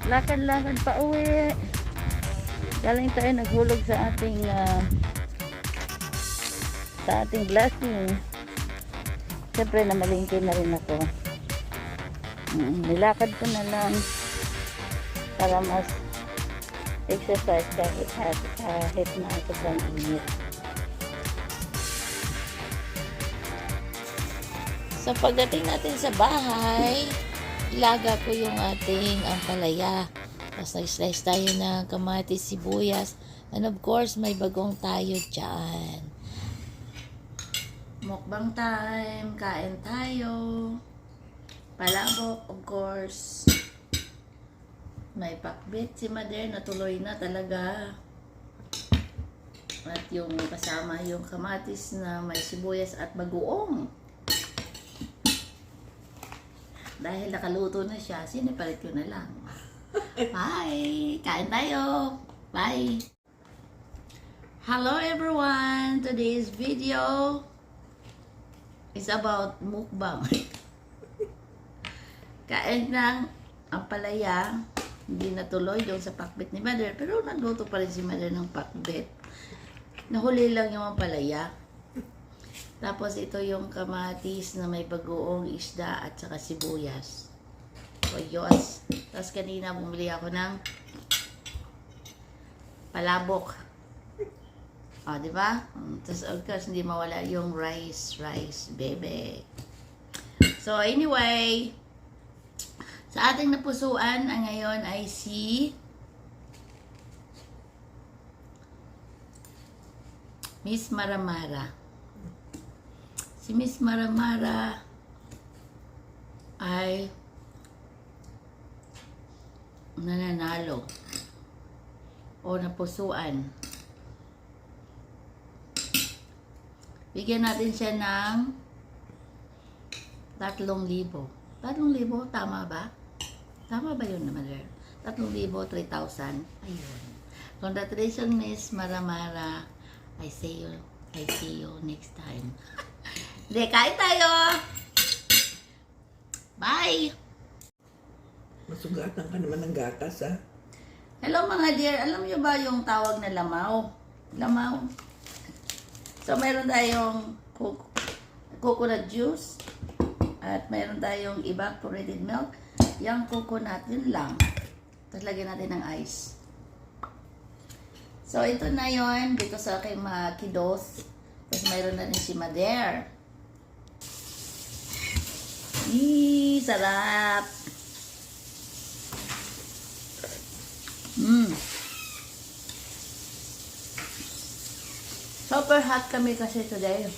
lakad-lakad pa uwi. Galing tayo naghulog sa ating blessing. Siyempre namalingki na rin ako. Nilakad ko na lang para mas exercise kahit na sobrang init. So pagdating natin sa bahay, ilaga ko yung ating ampalaya. Tapos nag-slice tayo ng kamatis, sibuyas, and of course may bagong tayo dyan. Mukbang time, kain tayo. Palabok, of course. May pakbit si Mother, natuloy na talaga. At yung kasama yung kamatis na may sibuyas at bagoong. Dahil nakaluto na siya, sinipalit ko na lang. Bye! Kain tayo! Bye! Hello everyone! Today's video is about mukbang. Kain ng ampalaya. Hindi natuloy yung sa pakbit ni Mother, pero nagluto pa rin si Mother ng pakbit. Nahuli lang yung ampalaya. Tapos ito yung kamatis na may bagoong isda at saka sibuyas. O Diyos. Tapos kanina bumili ako ng palabok. O, di ba? Tapos of course hindi mawala yung rice, bebe. So anyway, sa ating napusuan ang ngayon ay si Miss Maramara. Si Miss Maramara ay nananalo o napusuan. Bigyan natin siya ng 3,000. 3,000, tama ba? Tama ba yun naman? 3,000, 3,000. Ayun. Congratulations, Miss Maramara. I see you next time. Hindi, kain tayo! Bye! Masugatan ka naman ng gatas, ha? Hello mga dear, alam niyo ba yung tawag na lamaw? Lamaw. So, meron tayong coconut juice at meron tayong evaporated milk. Yung coconut, yun lang. Tapos lagyan natin ng ice. So, ito na yun dito sa aking mga kiddos. Tapos mayroon na rin si Mother. Sarap! Super hot kami kasi today.